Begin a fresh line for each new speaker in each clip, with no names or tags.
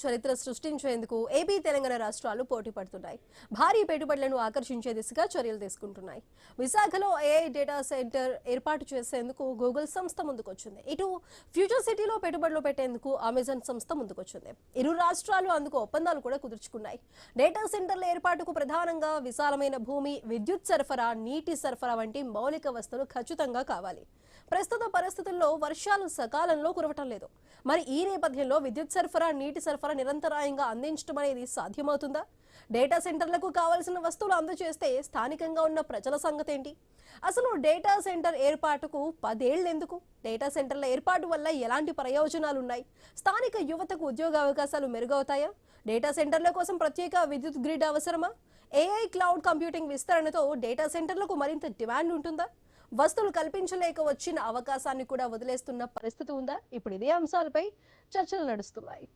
చరిత్ర సృష్టించేందుకు ఏపీ తెలంగాణ రాష్ట్రాలు పోటీ పడుతున్నాయి. భారీ పెట్టుబడులను ఆకర్షించే దిశగా చర్యలు తీసుకుంటున్నాయి. విశాఖలో ఏఐ డేటా సెంటర్ ఏర్పాటు చేసేందుకు గూగుల్ సంస్థ ముందుకొచ్చింది. ఇటు ఫ్యూచర్ సిటీలో పెట్టుబడులు పెట్టేందుకు అమెజాన్ సంస్థ ముందుకొచ్చింది. ఇరు రాష్ట్రాలు అందుకు ఒప్పందాలు కూడా కుదుర్చుకున్నాయి. డేటా సెంటర్ల ఏర్పాటుకు ప్రధానంగా విశాలమైన భూమి, విద్యుత్ సరఫరా, నీటి సరఫరా వంటి మౌలిక వస్తువులు ఖచ్చితంగా కావాలి. ప్రస్తుత పరిస్థితుల్లో వర్షాలు సకాలంలో కురవటం లేదు. మరి ఈ నేపథ్యంలో విద్యుత్ సరఫరా, నీటి సరఫరా నిరంతరాయంగా అందించడం అనేది సాధ్యమవుతుందా? డేటా సెంటర్లకు కావాల్సిన వస్తువులు అందజేస్తే స్థానికంగా ఉన్న ప్రజల సంగతి ఏంటి? అసలు డేటా సెంటర్ ఏర్పాటుకు 10 ఏళ్లు ఎందుకు? డేటా సెంటర్ల ఏర్పాటు వల్ల ఎలాంటి ప్రయోజనాలు ఉన్నాయి? స్థానిక యువతకు ఉద్యోగ అవకాశాలు మెరుగవుతాయా? డేటా సెంటర్ల కోసం ప్రత్యేక విద్యుత్ గ్రిడ్ అవసరమా? ఏఐ క్లౌడ్ కంప్యూటింగ్ విస్తరణతో డేటా సెంటర్లకు మరింత డిమాండ్ ఉంటుందా? వస్తువులు కల్పించలేక వచ్చిన అవకాశాన్ని కూడా వదిలేస్తున్న పరిస్థితి ఉందా? ఇప్పుడు ఇదే అంశాలపై చర్చలు నడుస్తున్నాయి.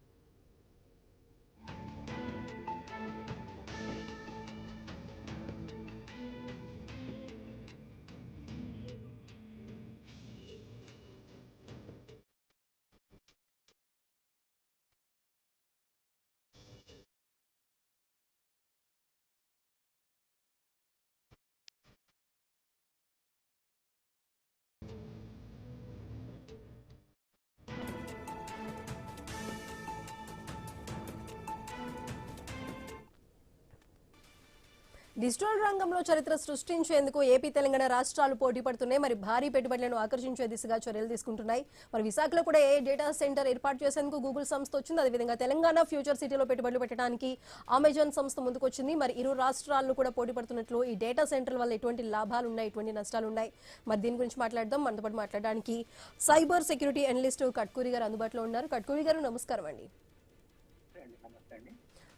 డిజిటల్ రంగంలో చరిత్ర సృష్టించేందుకు ఏపీ తెలంగాణ రాష్ట్రాలు పోటీ పడుతున్నాయి. మరి భారీ పెట్టుబడులను ఆకర్షించే దిశగా చర్యలు తీసుకుంటున్నాయి. మరి విశాఖలో కూడా ఏ డేటా సెంటర్ ఏర్పాటు చేసేందుకు గూగుల్ సంస్థ వచ్చింది. అదేవిధంగా తెలంగాణ ఫ్యూచర్ సిటీలో పెట్టుబడులు పెట్టడానికి అమెజాన్ సంస్థ ముందుకొచ్చింది. మరి ఇరు రాష్ట్రాల్లో కూడా పోటీ పడుతున్నట్లు ఈ డేటా సెంటర్ వల్ల ఎటువంటి లాభాలు ఉన్నాయి, ఎటువంటి నష్టాలు ఉన్నాయి, మరి దీని గురించి మాట్లాడదాం. మనతో పాటు మాట్లాడడానికి సైబర్ సెక్యూరిటీ అనలిస్ట్ కట్కూరి గారు అందుబాటులో ఉన్నారు. కట్కూరి గారు నమస్కారం అండి.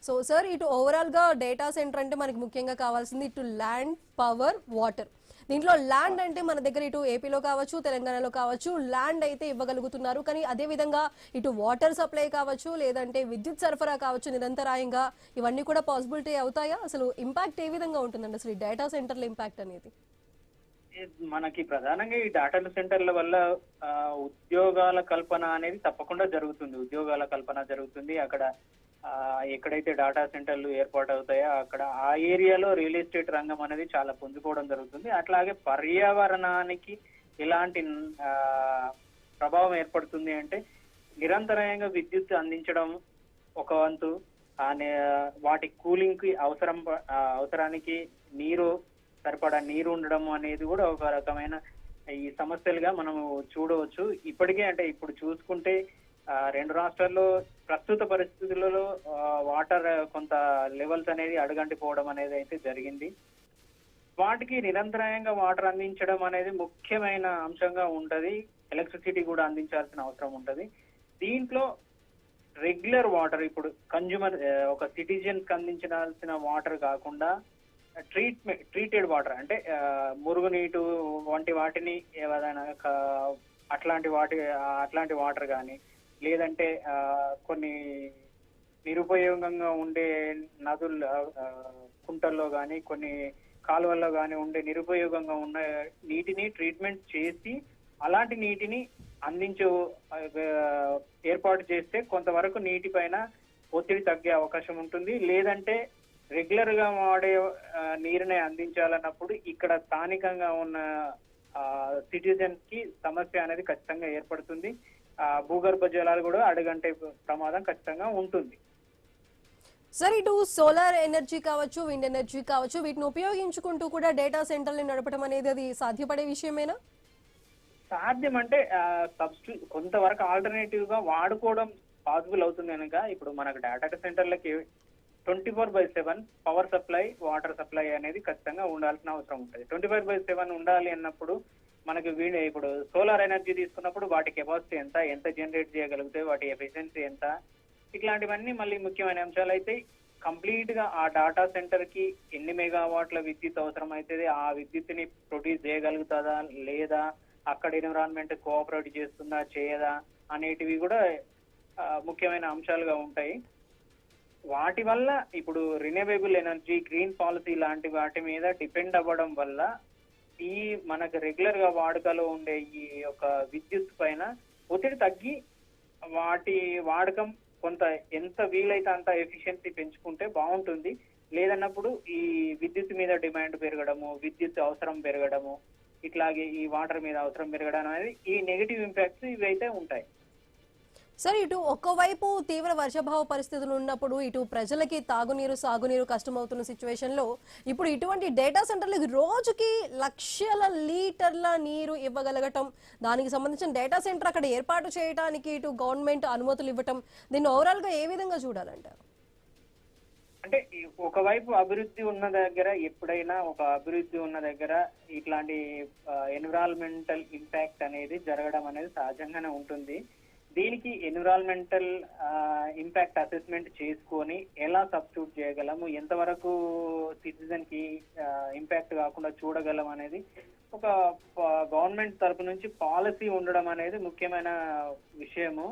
సో సార్, ఇటు ఓవరాల్ గా డేటా సెంటర్ అంటే మనకి ముఖ్యంగా కావాల్సింది ఇటు ల్యాండ్, పవర్, వాటర్. దీంట్లో ల్యాండ్ అంటే మన దగ్గర ఇటు ఏపీలో కావచ్చు, తెలంగాణలో కావచ్చు ల్యాండ్ అయితే ఇవ్వగలుగుతున్నారు. కానీ అదే విధంగా ఇటు వాటర్ సప్లై కావచ్చు, లేదంటే విద్యుత్ సరఫరా కావచ్చు నిరంతరాయంగా, ఇవన్నీ కూడా పాసిబిలిటీ అవుతాయా? అసలు ఇంపాక్ట్ ఏ విధంగా ఉంటుందండి అసలు ఈ డేటా సెంటర్ల ఇంపాక్ట్ అనేది?
మనకి ప్రధానంగా ఈ డేటా సెంటర్ల వల్ల ఉద్యోగాల కల్పన అనేది తప్పకుండా జరుగుతుంది. ఉద్యోగాల కల్పన జరుగుతుంది. అక్కడ ఎక్కడైతే డేటా సెంటర్లు ఏర్పాటు అవుతాయో అక్కడ ఆ ఏరియాలో రియల్ ఎస్టేట్ రంగం అనేది చాలా పుంజుకోవడం జరుగుతుంది. అట్లాగే పర్యావరణానికి ఎలాంటి ప్రభావం ఏర్పడుతుంది అంటే నిరంతరాయంగా విద్యుత్ అందించడం ఒక వంతు, వాటి కూలింగ్ కి అవసరానికి సరిపడా నీరు ఉండడం అనేది కూడా ఒక రకమైన ఈ సమస్యలుగా మనం చూడవచ్చు. ఇప్పటికే అంటే ఇప్పుడు చూసుకుంటే రెండు రాష్ట్రాల్లో ప్రస్తుత పరిస్థితులలో వాటర్ కొంత లెవెల్స్ అనేది అడుగంటిపోవడం అనేది అయితే జరిగింది. వాటికి నిరంతరాయంగా వాటర్ అందించడం అనేది ముఖ్యమైన అంశంగా ఉంటది. ఎలక్ట్రిసిటీ కూడా అందించాల్సిన అవసరం ఉంటది. దీంట్లో రెగ్యులర్ వాటర్, ఇప్పుడు కన్జ్యూమర్ ఒక సిటిజన్స్ కి అందించాల్సిన వాటర్ కాకుండా ట్రీటెడ్ వాటర్ అంటే మురుగునీటు వంటి వాటిని ఏదైనా అట్లాంటి వాటర్ కానీ, లేదంటే కొన్ని నిరుపయోగంగా ఉండే నదుల్లో, కుంటల్లో కానీ, కొన్ని కాలువల్లో కానీ ఉండే నిరుపయోగంగా ఉన్న నీటిని ట్రీట్మెంట్ చేసి అలాంటి నీటిని అందించే ఏర్పాటు చేస్తే కొంతవరకు నీటి పైన ఒత్తిడి తగ్గే అవకాశం ఉంటుంది. లేదంటే రెగ్యులర్ గా వాడే నీరుని అందించాలన్నప్పుడు ఇక్కడ స్థానికంగా ఉన్న సిటిజన్స్ కి సమస్య అనేది ఖచ్చితంగా ఏర్పడుతుంది. భూగర్భ జలాలు కూడా అడుగంటే ప్రమాదం ఖచ్చితంగా ఉంటుంది.
సార్, ఇటు సోలార్ ఎనర్జీ కావచ్చు, విండ్ ఎనర్జీ కావచ్చు, వీటిని ఉపయోగించుకుంటూ కూడా డేటా సెంటర్ని నడపడం అనేది అది సాధ్యపడే విషయమేనా?
సాధ్యం అంటే కొంతవరకు ఆల్టర్నేటివ్ గా వాడుకోవడం పాసిబుల్ అవుతుంది కనుక ఇప్పుడు మనకు డేటా సెంటర్లకి 24/7 పవర్ సప్లై, వాటర్ సప్లై అనేది ఖచ్చితంగా ఉండాల్సిన అవసరం ఉంటుంది. 24/7 ఉండాలి అన్నప్పుడు మనకి ఇప్పుడు సోలార్ ఎనర్జీ తీసుకున్నప్పుడు వాటి కెపాసిటీ ఎంత జనరేట్ చేయగలుగుతాయి, వాటి ఎఫిషియన్సీ ఎంత, ఇట్లాంటివన్నీ మళ్ళీ ముఖ్యమైన అంశాలు అయితే కంప్లీట్ గా ఆ డేటా సెంటర్ కి ఎన్ని మెగావాట్ల విద్యుత్ అవసరం అవుతుంది, ఆ విద్యుత్ని ప్రొడ్యూస్ చేయగలుగుతుందా లేదా, అక్కడ ఎన్విరాన్మెంట్ కోఆపరేట్ చేస్తుందా చేయదా అనేటివి కూడా ముఖ్యమైన అంశాలుగా ఉంటాయి. వాటి వల్ల ఇప్పుడు రిన్యూవబుల్ ఎనర్జీ, గ్రీన్ పాలసీ లాంటి వాటి మీద డిపెండ్ అవ్వడం వల్ల ఈ మనకు రెగ్యులర్ గా వాడుకలో ఉండే ఈ యొక్క విద్యుత్ పైన ఒత్తిడి తగ్గి వాటి వాడకం కొంత ఎంత వీలైతే అంత ఎఫిషియన్సీ పెంచుకుంటే బాగుంటుంది. లేదన్నప్పుడు ఈ విద్యుత్ మీద డిమాండ్ పెరగడము, విద్యుత్ అవసరం పెరగడము, ఇట్లాగే ఈ వాటర్ మీద అవసరం పెరగడం అనేది ఈ నెగిటివ్ ఇంపాక్ట్స్ ఇవైతే ఉంటాయి.
సార్, ఇటు ఒక్కవైపు తీవ్ర వర్షాభావ పరిస్థితులు ఉన్నప్పుడు ఇటు ప్రజలకి తాగునీరు సాగునీరు కష్టమవుతున్న సిచ్యువేషన్ లో ఇప్పుడు ఇటువంటి డేటా సెంటర్లకు రోజుకి లక్షల లీటర్ల నీరు ఇవ్వగలగటం, దానికి సంబంధించిన డేటా సెంటర్ అక్కడ ఏర్పాటు చేయడానికి ఇటు గవర్నమెంట్ అనుమతులు ఇవ్వటం, దీన్ని ఓవరాల్ గా ఏ విధంగా చూడాలంటారు?
అంటే ఒకవైపు అభివృద్ధి ఉన్న దగ్గర, ఎప్పుడైనా ఒక అభివృద్ధి ఉన్న దగ్గర ఇట్లాంటి ఎన్విరాన్మెంటల్ ఇంపాక్ట్ అనేది జరగడం అనేది సహజంగానే ఉంటుంది. దీనికి ఎన్విరాన్మెంటల్ ఇంపాక్ట్ అసెస్మెంట్ చేసుకొని ఎలా సబ్స్టిట్యూట్ చేయగలము, ఎంతవరకు సిటిజన్ కి ఇంపాక్ట్ కాకుండా చూడగలం అనేది ఒక గవర్నమెంట్ తరపు నుంచి పాలసీ ఉండడం అనేది ముఖ్యమైన విషయము.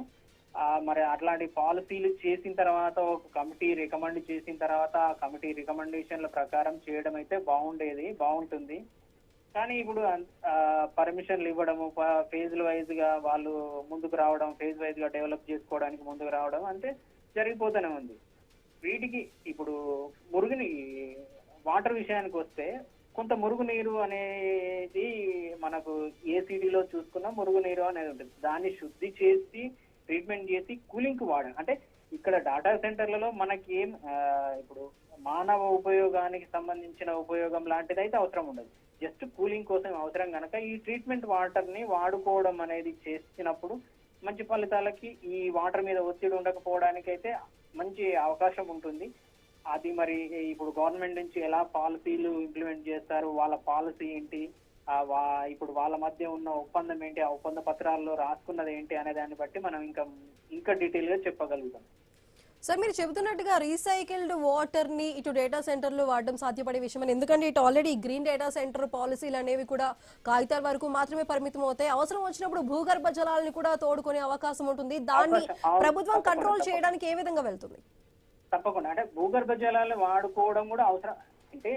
మరి అట్లాంటి పాలసీలు చేసిన తర్వాత ఒక కమిటీ రికమెండ్ చేసిన తర్వాత ఆ కమిటీ రికమెండేషన్ల ప్రకారం చేయడం అయితే బాగుంటుంది. కానీ ఇప్పుడు పర్మిషన్లు ఇవ్వడము, ఫేజ్ వైజ్ గా వాళ్ళు ముందుకు రావడం, ఫేజ్ వైజ్ గా డెవలప్ చేసుకోవడానికి ముందుకు రావడం అంటే జరిగిపోతూనే ఉంది. వీటికి ఇప్పుడు వాటర్ విషయానికి వస్తే కొంత మురుగునీరు అనేది మనకు ఏసీడీలో చూసుకున్న మురుగునీరు అనేది ఉంటుంది. దాన్ని శుద్ధి చేసి ట్రీట్మెంట్ చేసి కూలింగ్ కు వాడడం. అంటే ఇక్కడ డేటా సెంటర్లలో మనకి ఇప్పుడు మానవ ఉపయోగానికి సంబంధించిన ఉపయోగం లాంటిది అయితే అవసరం ఉండదు. జస్ట్ కూలింగ్ కోసం అవసరం కనుక ఈ ట్రీట్మెంట్ వాటర్ ని వాడుకోవడం అనేది చేసినప్పుడు మంచి ఫలితాలకి, ఈ వాటర్ మీద ఒత్తిడి ఉండకపోవడానికి అయితే మంచి అవకాశం ఉంటుంది. అది మరి ఇప్పుడు గవర్నమెంట్ నుంచి ఎలా పాలసీలు ఇంప్లిమెంట్ చేస్తారు, వాళ్ళ పాలసీ ఏంటి, ఇప్పుడు వాళ్ళ మధ్య ఉన్న ఒప్పందం ఏంటి, ఆ ఒప్పంద పత్రాల్లో రాసుకున్నది ఏంటి అనే దాన్ని బట్టి మనం ఇంకా డీటెయిల్ గా చెప్పగలుగుతాం.
సార్, మీరు చెబుతున్నట్టుగా రీసైకిల్డ్ వాటర్ ని ఇటు డేటా సెంటర్లు వాడడం సాధ్యపడే విషయం. ఎందుకంటే ఇటు ఆల్రెడీ గ్రీన్ డేటా సెంటర్ పాలసీలు అనేవి కూడా కాగితాల వరకు మాత్రమే పరిమితం అవుతాయి. అవసరం వచ్చినప్పుడు భూగర్భ జలాలను కూడా తోడుకునే అవకాశం ఉంటుంది. దాన్ని ప్రభుత్వం కంట్రోల్ చేయడానికి ఏ విధంగా వెళ్తుంది?
తప్పకుండా. అంటే భూగర్భ జలాలు వాడుకోవడం కూడా అవసరం. అంటే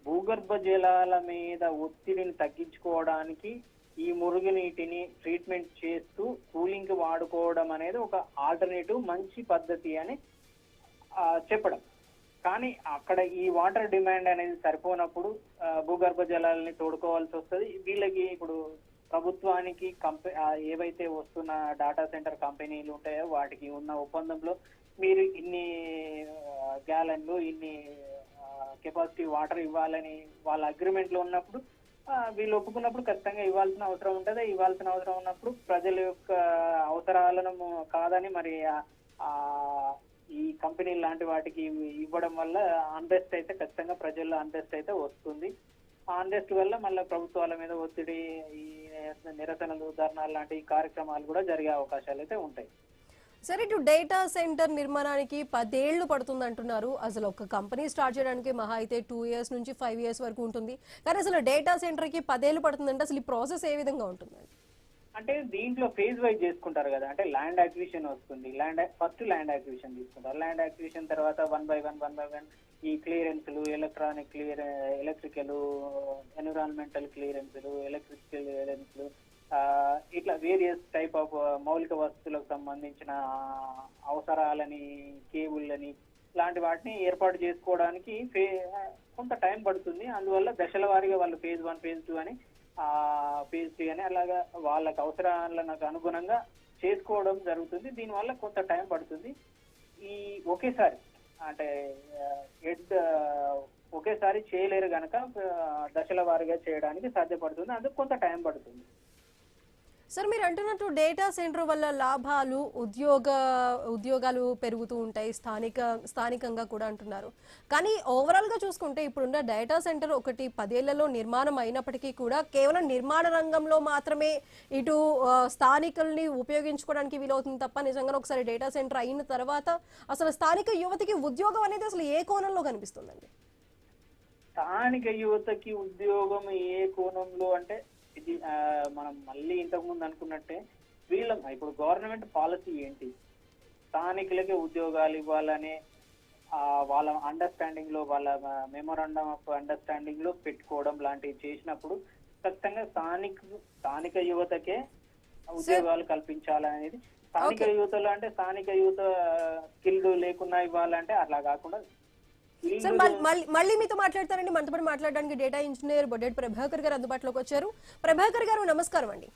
భూగర్భ జలాల మీద ఒత్తిడిని తగ్గించుకోవడానికి ఈ మురుగునీటిని ట్రీట్మెంట్ చేస్తూ కూలింగ్ కి వాడుకోవడం అనేది ఒక ఆల్టర్నేటివ్ మంచి పద్ధతి అని చెప్పడం. కానీ అక్కడ ఈ వాటర్ డిమాండ్ అనేది సరిపోనప్పుడు భూగర్భ జలాలని తోడుకోవాల్సి వస్తుంది. వీళ్ళకి ఇప్పుడు ప్రభుత్వానికి ఏవైతే వస్తున్న డేటా సెంటర్ కంపెనీలు ఉంటాయో వాటికి ఉన్న ఒప్పందంలో మీరు ఇన్ని గ్యాలన్లు, ఇన్ని కెపాసిటీ వాటర్ ఇవ్వాలని వాళ్ళ అగ్రిమెంట్ లో ఉన్నప్పుడు వీళ్ళు ఒప్పుకున్నప్పుడు ఖచ్చితంగా ఇవ్వాల్సిన అవసరం ఉంటుంది. ఇవ్వాల్సిన అవసరం ఉన్నప్పుడు ప్రజల యొక్క అవసరాలను కాదని మరి ఈ కంపెనీ లాంటి వాటికి ఇవ్వడం వల్ల అన్రెస్ట్ అయితే ఖచ్చితంగా ప్రజల్లో అన్రెస్ట్ అయితే వస్తుంది. ఆ అన్రెస్ట్ వల్ల మళ్ళీ ప్రభుత్వాల మీద ఒత్తిడి, ఈ నిరసనలు, ధర్నాలు లాంటి కార్యక్రమాలు కూడా జరిగే అవకాశాలు అయితే ఉంటాయి.
సరే, ఇటు డేటా సెంటర్ నిర్మాణానికి 10 ఏళ్లు పడుతుంది అంటున్నారు. అసలు ఒక కంపెనీ స్టార్ట్ చేయడానికి మహా అయితే 2 years నుంచి 5 years వరకు ఉంటుంది. కానీ అసలు డేటా సెంటర్ కి 10 ఏళ్లు పడుతుందంటే అసలు ఈ ప్రాసెస్ ఏ విధంగా ఉంటుందండి?
అంటే దీంట్లో ఫేజ్ వైజ్ చేసుకుంటారు కదా. అంటే ల్యాండ్ అక్విజిషన్ వస్తుంది, ఫస్ట్ ల్యాండ్ అక్విజిషన్ తీసుకుంటారు. ల్యాండ్ అక్విజిషన్ తర్వాత 1 by 1 ఈ క్లియరెన్స్లు, ఎలక్ట్రికల్, ఎన్విరాన్మెంటల్ క్లియరెన్స్లు, ఎలక్ట్రికల్ క్లియరెన్స్లు, ఇట్లా వేరియస్ టైప్ ఆఫ్ మౌలిక వసతులకు సంబంధించిన అవసరాలని, కేబుల్లని, ఇలాంటి వాటిని ఏర్పాటు చేసుకోవడానికి కొంత టైం పడుతుంది. అందువల్ల దశల వారీగా వాళ్ళు ఫేజ్ 1, ఫేజ్ 2 అని, ఫేజ్ 3 అని అలాగా వాళ్ళకి అవసరాలకు అనుగుణంగా చేసుకోవడం జరుగుతుంది. దీనివల్ల కొంత టైం పడుతుంది. ఈ ఒకేసారి అంటే ఒకేసారి చేయలేరు కనుక దశల వారీగా చేయడానికి సాధ్యపడుతుంది. అందుకు కొంత టైం పడుతుంది.
సార్, మీరు అంటున్నట్టు డేటా సెంటర్ వల్ల లాభాలు, ఉద్యోగాలు పెరుగుతూ ఉంటాయి, స్థానికంగా కూడా అంటున్నారు. కానీ ఓవరాల్ గా చూసుకుంటే ఇప్పుడున్న డేటా సెంటర్ ఒకటి 10 ఏళ్లలో నిర్మాణం అయినప్పటికీ కూడా కేవలం నిర్మాణ రంగంలో మాత్రమే ఇటు స్థానికుల్ని ఉపయోగించుకోవడానికి వీలవుతుంది తప్ప నిజంగా ఒకసారి డేటా సెంటర్ అయిన తర్వాత అసలు స్థానిక యువతకి ఉద్యోగం అనేది అసలు ఏ కోణంలో కనిపిస్తుందండి?
స్థానిక యువతకి ఉద్యోగం ఏ కోణంలో అంటే, ఇది మనం మళ్ళీ ఇంతకు ముందు అనుకున్నట్టే ఇప్పుడు గవర్నమెంట్ పాలసీ ఏంటి, స్థానికులకే ఉద్యోగాలు ఇవ్వాలనే వాళ్ళ అండర్స్టాండింగ్ లో, వాళ్ళ మెమోరాండం ఆఫ్ అండర్స్టాండింగ్ లో పెట్టుకోవడం లాంటివి చేసినప్పుడు ఖచ్చితంగా స్థానిక యువతకే ఉద్యోగాలు కల్పించాలనేది స్థానిక యువతలో అంటే స్థానిక యువత స్కిల్డ్ లేకున్నా ఇవ్వాలంటే అట్లా కాకుండా
సార్ మళ్ళీ మీతో మాట్లాడతారండి. మనతో పాటు మాట్లాడడానికి డేటా ఇంజనీర్ బొడ్డేటి ప్రభాకర్ గారు అందుబాటులోకి వచ్చారు. ప్రభాకర్ గారు నమస్కారం అండి.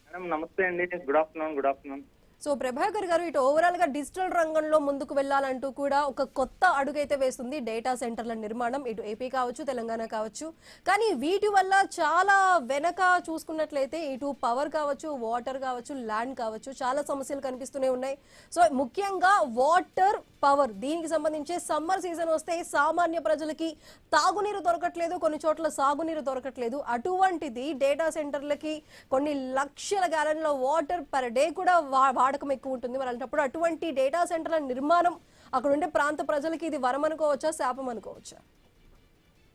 మేడం నమస్తే అండి. Good afternoon.
సో ప్రభాకర్ గారు, ఇటు ఓవరాల్ గా డిజిటల్ రంగంలో ముందుకు వెళ్ళాలంటూ కూడా ఒక కొత్త అడుగైతే వేస్తుంది డేటా సెంటర్ల నిర్మాణం, ఇటు ఏపీ కావచ్చు తెలంగాణ కావచ్చు. కానీ వీటి వల్ల చాలా వెనక చూసుకున్నట్లయితే ఇటు పవర్ కావచ్చు, వాటర్ కావచ్చు, ల్యాండ్ కావచ్చు, చాలా సమస్యలు కనిపిస్తూనే ఉన్నాయి. సో ముఖ్యంగా వాటర్, పవర్, దీనికి సంబంధించి సమ్మర్ సీజన్ వస్తే సామాన్య ప్రజలకి తాగునీరు దొరకట్లేదు, కొన్ని చోట్ల సాగునీరు దొరకట్లేదు. అటువంటిది డేటా సెంటర్లకి కొన్ని లక్షల గ్యాలన్ల వాటర్ పర్ డే కూడా వాడకం ఎక్కువ ఉంటుంది. మరి అలాంటప్పుడు అటువంటి డేటా సెంటర్ల నిర్మాణం అక్కడ ఉండే ప్రాంత ప్రజలకి ఇది వరం అనుకోవచ్చా, శాపం అనుకోవచ్చా?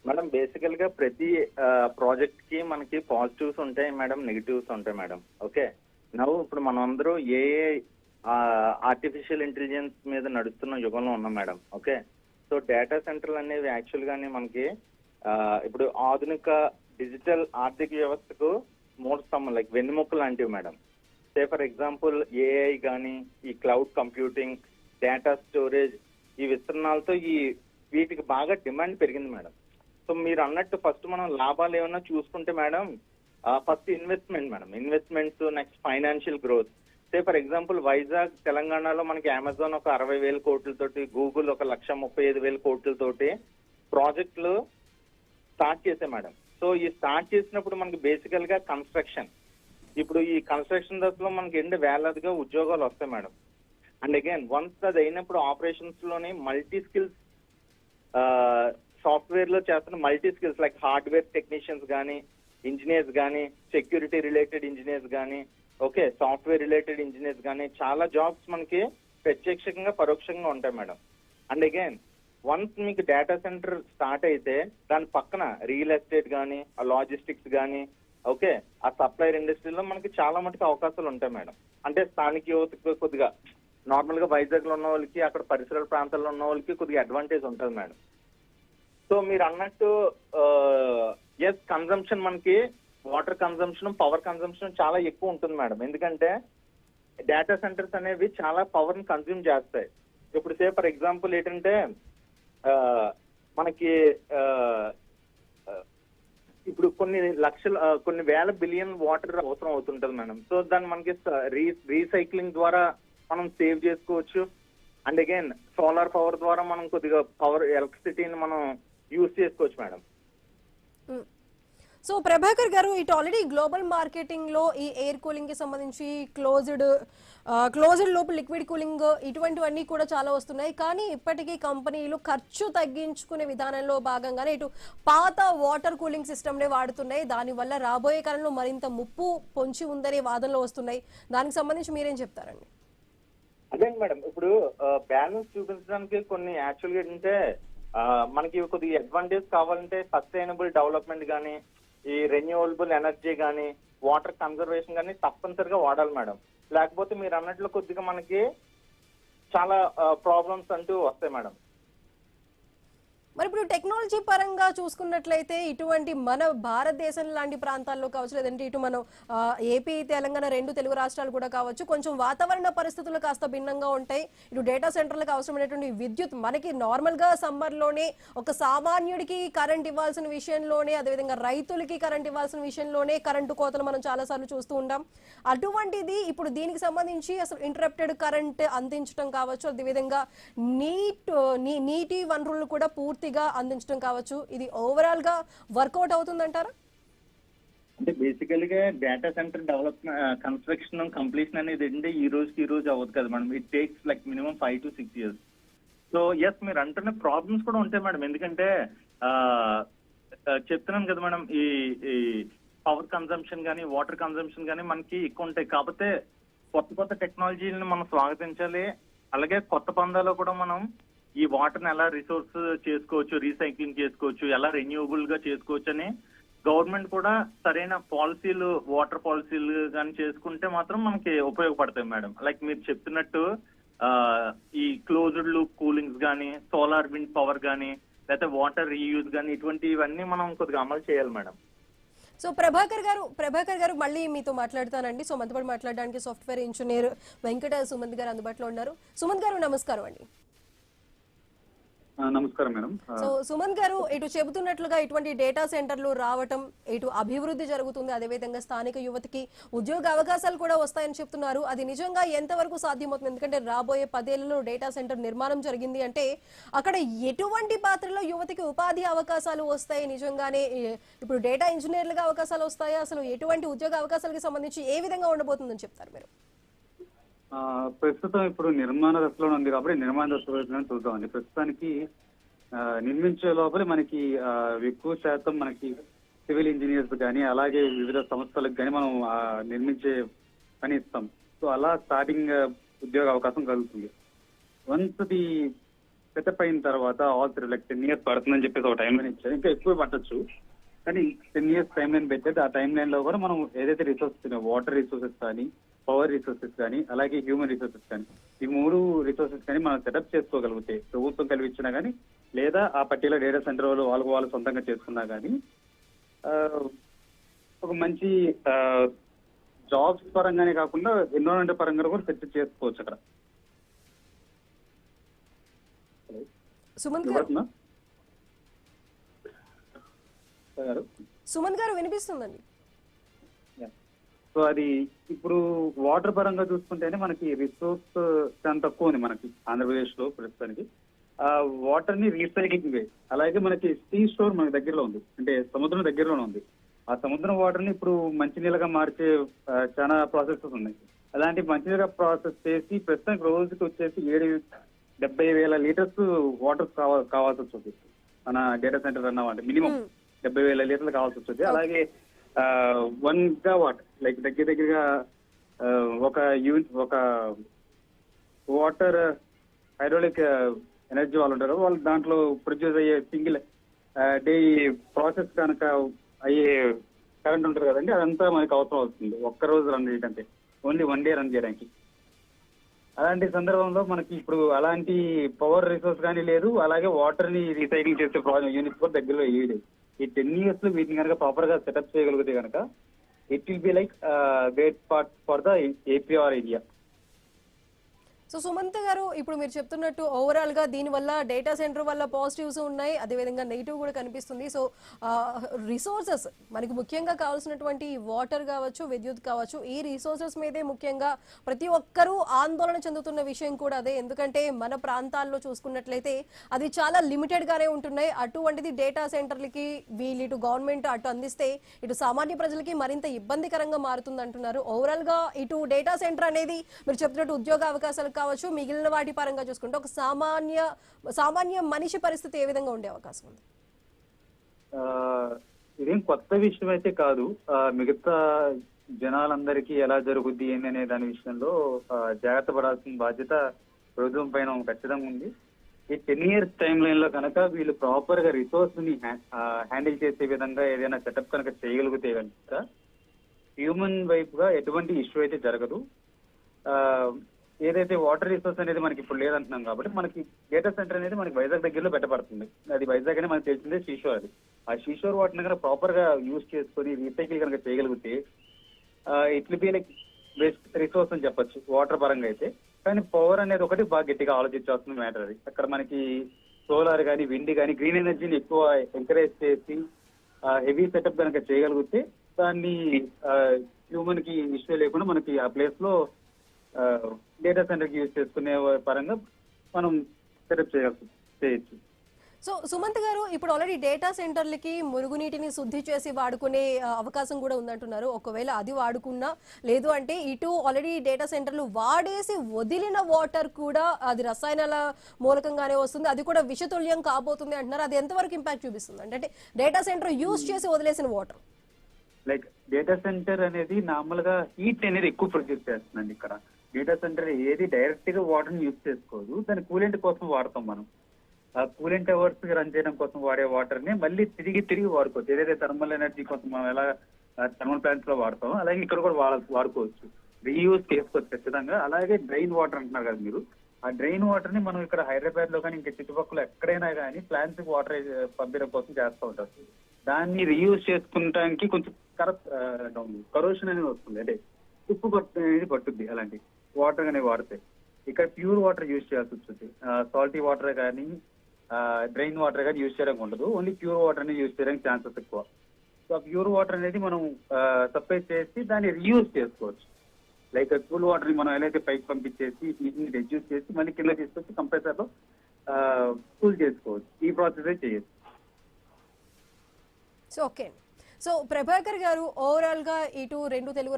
మేడం బేసికల్ గా ప్రతి ప్రాజెక్ట్ కి మనకి పాజిటివ్స్ ఉంటాయి మేడం, నెగిటివ్స్ ఉంటాయి మేడం. ఓకే, ఇప్పుడు మనం అందరూ ఆర్టిఫిషియల్ ఇంటెలిజెన్స్ మీద నడుస్తున్న యుగంలో ఉన్నాం మేడం. ఓకే, సో డేటా సెంటర్లు అనేవి యాక్చువల్ గానే మనకి ఇప్పుడు ఆధునిక డిజిటల్ ఆర్థిక వ్యవస్థకు మూడు స్తంభం, లైక్ వెన్నెముక లాంటివి madam. Say for example AI కానీ, ఈ క్లౌడ్ కంప్యూటింగ్, డేటా స్టోరేజ్, ఈ విస్తరణలతో వీటికి బాగా డిమాండ్ పెరిగింది మేడం. సో మీరు అన్నట్టు ఫస్ట్ మనం లాభాలు ఏమన్నా చూసుకుంటే madam, first investment madam, investments, next financial growth. Say for example Vizag తెలంగాణలో మనకి అమెజాన్ ఒక 60,000 కోట్లతోటి, గూగుల్ ఒక 135,000 కోట్లతోటి ప్రాజెక్టులు స్టార్ట్ చేశాయి మేడం. సో ఈ స్టార్ట్ చేసినప్పుడు మనకి బేసికల్ గా కన్స్ట్రక్షన్, ఇప్పుడు ఈ కన్స్ట్రక్షన్ దశలో మనకి వేలాదిగా ఉద్యోగాలు వస్తాయి మేడం. అండ్ అగైన్ వన్స్ అది అయినప్పుడు ఆపరేషన్స్ లోని మల్టీ స్కిల్స్, సాఫ్ట్వేర్ లో చేస్తున్న multi skills like hardware technicians కానీ, ఇంజనీర్స్ కానీ, సెక్యూరిటీ రిలేటెడ్ ఇంజనీర్స్ కానీ, ఓకే, సాఫ్ట్వేర్ రిలేటెడ్ ఇంజనీర్స్ కానీ, చాలా జాబ్స్ మనకి ప్రత్యక్షంగా పరోక్షంగా ఉంటాయి మేడం. అండ్ అగైన్ వన్స్ మీకు డేటా సెంటర్ స్టార్ట్ అయితే దాని పక్కన రియల్ ఎస్టేట్ కానీ, ఆ లాజిస్టిక్స్ కానీ, ఓకే, ఆ సప్లైర్ ఇండస్ట్రీలో మనకి చాలా మటుకు అవకాశాలు ఉంటాయి మేడం. అంటే స్థానిక యువతకు కొద్దిగా, నార్మల్ గా వైజాగ్ లో ఉన్న వాళ్ళకి, అక్కడ పరిసర ప్రాంతాల్లో ఉన్న వాళ్ళకి కొద్దిగా అడ్వాంటేజ్ ఉంటుంది మేడం. సో మీరు అన్నట్టు ఎస్, కన్జంప్షన్ మనకి వాటర్ కన్జంప్షన్, పవర్ కన్జంప్షన్ చాలా ఎక్కువ ఉంటుంది మేడం. ఎందుకంటే డేటా సెంటర్స్ అనేవి చాలా పవర్ ని కన్జ్యూమ్ చేస్తాయి. ఇప్పుడు సే ఫర్ ఎగ్జాంపుల్ ఏంటంటే మనకి ఇప్పుడు కొన్ని వేల బిలియన్ వాటర్ అవసరం అవుతుంటది మేడం. సో దాన్ని మనకి రీసైక్లింగ్ ద్వారా మనం సేవ్ చేసుకోవచ్చు. అండ్ అగైన్ సోలార్ పవర్ ద్వారా మనం కొద్దిగా ఎలక్ట్రిసిటీని మనం యూజ్ చేసుకోవచ్చు మేడం.
సో ప్రభాకర్ గారు, ఇటు ఆల్రెడీ గ్లోబల్ మార్కెటింగ్ లో ఈ ఎయిర్ కూలింగ్ కి సంబంధించి క్లోజ్డ్ లోపు లిక్విడ్ కూలింగ్ ఇటువంటివన్నీ కూడా చాలా వస్తున్నాయి. కానీ ఇప్పటికీ కంపెనీలు ఖర్చు తగ్గించుకునే విధానంలో భాగంగానే ఇటు పాత వాటర్ కూలింగ్ సిస్టమ్ నే వాడుతున్నాయి. దానివల్ల రాబోయే కాలంలో మరింత ముప్పు పొంచి ఉందనే వాదనలు వస్తున్నాయి. దానికి సంబంధించి మీరేం చెప్తారండి?
అదే మేడం, ఇప్పుడు బ్యాలెన్స్ చూపించడానికి కొన్ని యాక్చువల్గా ఏంటంటే మనకి కొద్దిగా అడ్వాంటేజ్ కావాలంటే సస్టైనబుల్ డెవలప్మెంట్ కానీ, ఈ రెన్యూవబుల్ ఎనర్జీ కానీ, వాటర్ కన్జర్వేషన్ కానీ తప్పనిసరిగా వాడాలి మేడం. లేకపోతే మీరు అన్నట్లు కొద్దిగా మనకి చాలా ప్రాబ్లమ్స్ అంటూ వస్తాయి మేడం.
మరి ఇప్పుడు టెక్నాలజీ పరంగా చూసుకున్నట్లయితే ఇటువంటి మన భారతదేశం లాంటి ప్రాంతాల్లో కావచ్చు, లేదంటే ఇటు మనం ఏపీ తెలంగాణ రెండు తెలుగు రాష్ట్రాలు కూడా కావచ్చు, కొంచెం వాతావరణ పరిస్థితులు కాస్త భిన్నంగా ఉంటాయి. ఇటు డేటా సెంటర్లకు అవసరమైనటువంటి విద్యుత్ మనకి నార్మల్ గా సమ్మర్ లోనే ఒక సామాన్యుడికి కరెంట్ ఇవ్వాల్సిన విషయంలోనే, అదేవిధంగా రైతులకి కరెంట్ ఇవ్వాల్సిన విషయంలోనే కరెంటు కోతలు మనం చాలా సార్లు చూస్తూ ఉంటాం. అటువంటిది ఇప్పుడు దీనికి సంబంధించి అసలు ఇంటరప్టెడ్ కరెంట్ అందించడం కావచ్చు, అదేవిధంగా నీటి వనరులు కూడా పూర్తి అందించడం కావచ్చు, ఇది ఓవరాల్ గా వర్కౌట్ అవుతుందంటారా?
అంటే బేసికల్ గా data center development, construction, completion అనేది ఏంటంటే ఈ రోజు అవ్వదు కదా madam. It takes like minimum 5 to 6 years. So yes, మీరు అంటున్న ప్రాబ్లమ్స్ కూడా ఉంటాయి మేడం. ఎందుకంటే చెప్తున్నాను కదా మేడం, ఈ పవర్ కన్జంప్షన్ కానీ, వాటర్ కన్జంప్షన్ కానీ మనకి ఎక్కువ ఉంటాయి. కాకపోతే కొత్త టెక్నాలజీని మనం స్వాగతించాలి. అలాగే కొత్త పందాలో కూడా మనం ఈ వాటర్ని ఎలా రిసోర్స్ చేసుకోవచ్చు, రీసైక్లింగ్ చేసుకోవచ్చు, ఎలా రెన్యూవబుల్ గా చేసుకోవచ్చు అని గవర్నమెంట్ కూడా సరైన పాలసీలు, వాటర్ పాలసీలు కానీ చేసుకుంటే మాత్రం మనకి ఉపయోగపడతాయి మేడం. లైక్ మీరు చెప్తున్నట్టు ఈ క్లోజ్డ్ లూప్ కూలింగ్స్ కానీ, సోలార్ విండ్ పవర్ కానీ, లేకపోతే వాటర్ రీయూజ్ కానీ, ఇటువంటివన్నీ మనం కొద్దిగా అమలు చేయాలి మేడం.
సో ప్రభాకర్ గారు మళ్ళీ మీతో మాట్లాడతానండి. సో మనతో పాటు మాట్లాడడానికి సాఫ్ట్వేర్ ఇంజనీర్ వెంకట సుమంత్ గారు అందుబాటులో ఉన్నారు. సుమంత్ గారు నమస్కారం అండి.
నమస్కారం మేడం.
సో సుమంత్ గారు, ఇటు చెబుతున్నట్లుగా ఇటువంటి డేటా సెంటర్లు రావటం, ఇటు అభివృద్ధి జరుగుతుంది, అదేవిధంగా స్థానిక యువతకి ఉద్యోగ అవకాశాలు కూడా వస్తాయని చెప్తున్నారు. అది నిజంగా ఎంతవరకు సాధ్యమవుతుంది? ఎందుకంటే రాబోయే 10 ఏళ్లలో డేటా సెంటర్ నిర్మాణం జరిగింది అంటే అక్కడ ఎటువంటి పాత్రలో యువతకి ఉపాధి అవకాశాలు వస్తాయి? నిజంగానే ఇప్పుడు డేటా ఇంజనీర్లుగా అవకాశాలు వస్తాయా? అసలు ఎటువంటి ఉద్యోగ అవకాశాలకు సంబంధించి ఏ విధంగా ఉండబోతుందని చెప్తారు మీరు?
ప్రస్తుతం ఇప్పుడు నిర్మాణ దశలో ఉంది కాబట్టి నిర్మాణ దశలో చూద్దామండి. ప్రస్తుతానికి నిర్మించే లోపల మనకి ఎక్కువ శాతం మనకి సివిల్ ఇంజనీర్స్ కానీ అలాగే వివిధ సంస్థలకు కానీ మనం నిర్మించే పని ఇస్తాం. సో అలా స్టార్టింగ్ ఉద్యోగ అవకాశం కలుగుతుంది. వన్స్ ది సెటప్ అయిన తర్వాత లైక్ 10 years పడుతుందని చెప్పేసి ఒక టైం లైన్ ఇచ్చారు. ఇంకా ఎక్కువ పట్టచ్చు, కానీ 10 years టైం లైన్ పెట్టేది. ఆ టైం లైన్ లో కూడా మనం ఏదైతే రిసోర్సెస్, వాటర్ రిసోర్సెస్ కానీ, పవర్ రిసోర్సెస్ కానీ, అలాగే హ్యూమన్ రిసోర్సెస్ కానీ, ఈ 3 రిసోర్సెస్ కానీ మనం సెటప్ చేసుకోగలిగితే, ప్రభుత్వం కల్పించినా కానీ లేదా ఆ పర్టికులర్ డేటా సెంటర్ వాళ్ళు సొంతంగా చేసుకున్నా కానీ ఒక మంచి జాబ్స్ పరంగానే కాకుండా ఎన్విరాన్మెంట్ పరంగా కూడా సెట్ చేసుకోవచ్చు అక్కడ.
సుమంత్ గారు వినిపిస్తుందండి.
సో అది ఇప్పుడు వాటర్ పరంగా చూసుకుంటేనే మనకి రిసోర్స్ చాలా తక్కువ ఉంది మనకి ఆంధ్రప్రదేశ్ లో ప్రస్తుతానికి. ఆ వాటర్ ని రీసైక్లింగ్ వే, అలాగే మనకి సీ స్టోర్ మన దగ్గరలో ఉంది, అంటే సముద్రం దగ్గరలోనే ఉంది. ఆ సముద్రం వాటర్ ని ఇప్పుడు మంచినీళ్ళగా మార్చే చాలా ప్రాసెసెస్ ఉన్నాయి. అలాంటి మంచినీళ్ళగా ప్రాసెస్ చేసి ప్రస్తుతానికి రోజుకి వచ్చేసి 70,000 లీటర్స్ వాటర్ కావాల్సి వస్తుంది మన డేటా సెంటర్ అన్నమాట. మినిమం 70,000 లీటర్లు కావాల్సి వస్తుంది. అలాగే 1 GW లైక్ దగ్గరగా ఒక వాటర్ హైడ్రాలిక్ ఎనర్జీ వాళ్ళు ఉంటారు, వాళ్ళు దాంట్లో ప్రొడ్యూస్ అయ్యే సింగిల్ డే ప్రాసెస్ కనుక అయ్యే కరెంట్ ఉంటారు కదండి, అదంతా మనకి అవసరం అవుతుంది ఒక్క రోజు రన్ చేయడానికి, ఓన్లీ 1 day రన్ చేయడానికి. అలాంటి సందర్భంలో మనకి ఇప్పుడు అలాంటి పవర్ రిసోర్స్ కానీ లేదు, అలాగే వాటర్ ని రీసైక్లింగ్ చేసే యూనిట్స్ కూడా దగ్గరలో ఏది. ఈ 10 years లో వీటిని కనుక ప్రాపర్ గా సెటప్ చేయగలిగితే కనుక it will be like great part for the AP or India.
So Sumanth garu, ఇప్పుడు మీరు చెప్తున్నట్టు ఓవరాల్ గా దీని వల్ల డేటా సెంటర్ వల్ల పాజిటివ్స్ ఉన్నాయి, అదేవిధంగా నెగిటివ్ కూడా కనిపిస్తుంది. సో రిసోర్సెస్ మనకి ముఖ్యంగా కావాల్సినటువంటి వాటర్ కావచ్చు, విద్యుత్ కావచ్చు, ఈ రిసోర్సెస్ మీదే ముఖ్యంగా ప్రతి ఒక్కరూ ఆందోళన చెందుతున్న విషయం కూడా అదే. ఎందుకంటే మన ప్రాంతాల్లో చూసుకున్నట్లయితే అది చాలా లిమిటెడ్ గానే ఉంటున్నాయి. అటువంటిది డేటా సెంటర్లకి వీళ్ళు ఇటు గవర్నమెంట్ అటు అందిస్తే ఇటు సామాన్య ప్రజలకి మరింత ఇబ్బందికరంగా మారుతుంది అంటున్నారు. ఓవరాల్ గా ఇటు డేటా సెంటర్ అనేది మీరు చెప్తున్నట్టు ఉద్యోగ అవకాశాలు కావచ్చు, మిగిలిన వాటి పరంగా చూసుకుంటే ఒక సామాన్య మనిషి పరిస్థితి ఏ విధంగా ఉండే అవకాశం ఉంది?
ఇదేం కొత్త విషయం అయితే కాదు. మిగతా జనాలందరికీ ఎలా జరుగుద్ది ఏంటనే దాని విషయంలో జాగ్రత్త పడాల్సిన బాధ్యత ప్రభుత్వం పైన ఖచ్చితంగా ఉంది. ఈ 10 years టైం లైన్ లో కనుక వీళ్ళు ప్రాపర్ గా రిసోర్స్ ని హ్యాండిల్ చేసే విధంగా ఏదైనా సెటప్ కనుక చేయగలిగితే కనుక హ్యూమన్ వైపు గా ఎటువంటి ఇష్యూ అయితే జరగదు. ఏదైతే వాటర్ రిసోర్స్ అనేది మనకి ఇప్పుడు లేదంటున్నాం కాబట్టి మనకి డేటా సెంటర్ అనేది మనకి వైజాగ్ దగ్గరలో పెట్టబడుతుంది. అది వైజాగ్ అనే మనకు తెలిసిందే శ్రీశోర్. అది ఆ శ్రీశోర్ వాటిని కనుక ప్రాపర్ గా యూజ్ చేసుకొని రీసైకిల్ కనుక చేయగలిగితే it will be like best resource అని చెప్పొచ్చు వాటర్ పరంగా అయితే. కానీ పవర్ అనేది ఒకటి బాగా గట్టిగా ఆలోచించాల్సిన మ్యాటర్. అది అక్కడ మనకి సోలార్ కానీ, విండ్ కానీ, గ్రీన్ ఎనర్జీని ఎక్కువ ఎంకరేజ్ చేసి హెవీ సెటప్ కనుక చేయగలిగితే దాన్ని హ్యూమన్ కి ఇష్యూ లేకుండా మనకి ఆ ప్లేస్ లో డేటా సెంటర్ కి యూజ్ చేసుకునే పరంగా మనం సెటప్ చేయొచ్చు.
సో సుమంత్ గారు, ఇప్పుడు ఆల్రెడీ డేటా సెంటర్లకి మురుగునీటిని శుద్ధి చేసి వాడుకునే అవకాశం కూడా ఉందంటున్నారు. ఒకవేళ అది వాడుకున్నా, లేదు అంటే ఇటు ఆల్రెడీ డేటా సెంటర్లు వాడేసి వదిలిన వాటర్ కూడా అది రసాయనాల మూలకంగానే వస్తుంది, అది కూడా విషతుల్యం కాబోతుంది అంటున్నారు. అది ఎంతవరకు ఇంపాక్ట్ చూపిస్తుంది? అంటే డేటా సెంటర్ యూజ్ చేసి వదిలేసిన వాటర్
లైక్ డేటా సెంటర్ అనేది నార్మల్ గా హీట్ అనేది ఎక్కువ ప్రొడ్యూస్ చేస్తుందండి. ఇక్కడ డేటా సెంటర్ ఏది డైరెక్ట్ గా వాటర్ ని యూజ్ చేసుకోదు, దాని కూలెంట్ కోసం వాడతాం మనం. ఆ కూలెంట్ అవర్స్ రన్ చేయడం కోసం వాడే వాటర్ ని మళ్ళీ తిరిగి వాడుకోవచ్చు. ఏదైతే థర్మల్ ఎనర్జీ కోసం మనం ఎలా థర్మల్ ప్లాంట్స్ లో వాడతాం, అలాగే ఇక్కడ కూడా వాడుకోవచ్చు, రీయూజ్ చేసుకోవచ్చు ఖచ్చితంగా. అలాగే డ్రైన్ వాటర్ అంటున్నారు కదా మీరు, ఆ డ్రైన్ వాటర్ ని మనం ఇక్కడ హైదరాబాద్ లో కానీ ఇంకా చుట్టుపక్కల ఎక్కడైనా కానీ ప్లాంట్స్ వాటర్ పంపించడం కోసం చేస్తూ ఉంటారు. దాన్ని రీయూజ్ చేసుకుంటానికి కొంచెం కరోషన్ అనేది వస్తుంది, అంటే తుప్పు అనేది పట్టుద్ది అలాంటి వాటర్ అనేది వాడితే. ఇక్కడ ప్యూర్ వాటర్ యూజ్ చేయాల్సి వస్తుంది. సాల్టీ వాటర్ కానీ డ్రైన్ వాటర్ కానీ యూజ్ చేయడానికి ఉండదు, ఓన్లీ ప్యూర్ వాటర్ అనేది యూజ్ చేయడానికి ఛాన్సెస్ ఎక్కువ. సో ఆ ప్యూర్ వాటర్ అనేది మనం సప్లై చేసి దాన్ని రీయూజ్ చేసుకోవచ్చు. లైక్ కూల్ వాటర్ ని మనం ఎలా అయితే పైకి పంపించేసి నీటిని రెడ్యూస్ చేసి మళ్ళీ కింద తీసుకొచ్చి కంప్రెసర్ లో కూల్ చేసుకోవచ్చు. ఈ ప్రాసెస్ చేయొచ్చు.
సో ఓకే, సో ప్రభాకర్ గారు ఓవరాల్ గా ఇటు రెండు తెలుగు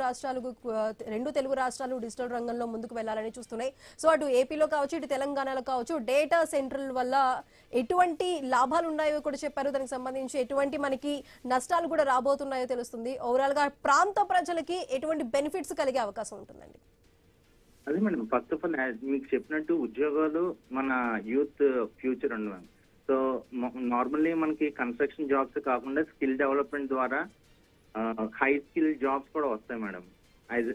రాష్ట్రాలు డిజిటల్ రంగంలో ముందుకు వెళ్ళాలని చూస్తున్నాయి. సో అటు ఏపీలో కావచ్చు, ఇటు తెలంగాణలో కావచ్చు, డేటా సెంటర్ల వల్ల ఎటువంటి లాభాలు ఉన్నాయో కూడా చెప్పారు. దానికి సంబంధించి ఎటువంటి మనకి నష్టాలు కూడా రాబోతున్నాయో తెలుస్తుంది. ఓవరాల్ గా ప్రాంత ప్రజలకి ఎటువంటి బెనిఫిట్స్ కలిగే అవకాశం ఉంటుందండి?
అదే మేడం, ఫస్ట్ ఆఫ్ ఆల్ మీకు చెప్పినట్టు ఉద్యోగాలు మన యూత్ ఫ్యూచర్ అండి మ్యామ్. సో నార్మల్లీ మనకి కన్స్ట్రక్షన్ జాబ్స్ కాకుండా స్కిల్ డెవలప్మెంట్ ద్వారా హై స్కిల్ జాబ్స్ కూడా వస్తాయి madam.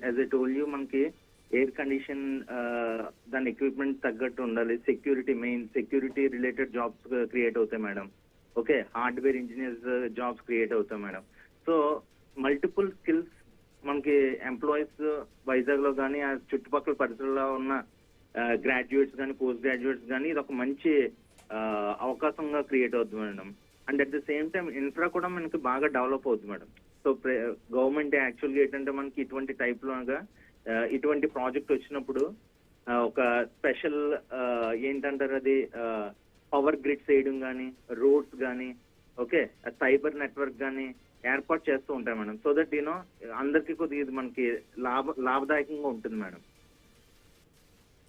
As a told you, మనకి ఎయిర్ కండిషన్ దాని ఎక్విప్మెంట్ తగ్గట్టు ఉండాలి. సెక్యూరిటీ రిలేటెడ్ జాబ్స్ క్రియేట్ అవుతాయి madam. Okay, hardware engineers jobs create అవుతాయి మేడం. సో మల్టిపుల్ స్కిల్స్ మనకి ఎంప్లాయీస్ వైజాగ్ లో కానీ ఆ చుట్టుపక్కల పరిసరాల్లో ఉన్న గ్రాడ్యుయేట్స్ కానీ పోస్ట్ గ్రాడ్యుయేట్స్ కానీ ఇది ఒక మంచి అవకాశంగా క్రియేట్ అవుతుంది madam. And at the same time infra కూడా మనకి బాగా డెవలప్ అవుతుంది మేడం. సో గవర్నమెంట్ యాక్చువల్గా ఏంటంటే మనకి ఇటువంటి టైప్ లోగా ఇటువంటి ప్రాజెక్ట్ వచ్చినప్పుడు ఒక స్పెషల్ ఏంటంటారు అది పవర్ గ్రిడ్స్ వేయడం కానీ, రోడ్స్ కానీ, ఓకే, సైబర్ నెట్వర్క్ కానీ ఏర్పాటు చేస్తూ ఉంటాయి మేడం. సో దట్ యూనో అందరికీ కొద్దిగా ఇది మనకి లాభదాయకంగా ఉంటుంది మేడం.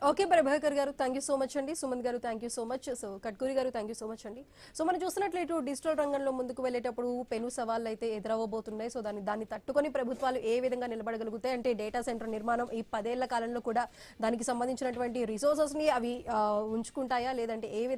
ఓకే ప్రభాకర్ గారు, థ్యాంక్ యూ సో మచ్ అండి. సుమంత్ గారు, thank you so much. So Katkuri గారు, థ్యాంక్ యూ సో మచ్ అండి. సో మనం చూసినట్లయితే డిజిటల్ రంగంలో ముందుకు వెళ్ళేటప్పుడు పెను సవాళ్ళు అయితే ఎదురవ్వబోతున్నాయి. సో దాన్ని తట్టుకొని ప్రభుత్వాలు ఏ విధంగా నిలబడగలుగుతాయి అంటే డేటా సెంటర్ నిర్మాణం ఈ 10 ఏళ్ల కాలంలో కూడా దానికి సంబంధించినటువంటి రిసోర్సెస్ ని అవి ఉంచుకుంటాయా, లేదంటే ఏ విధంగా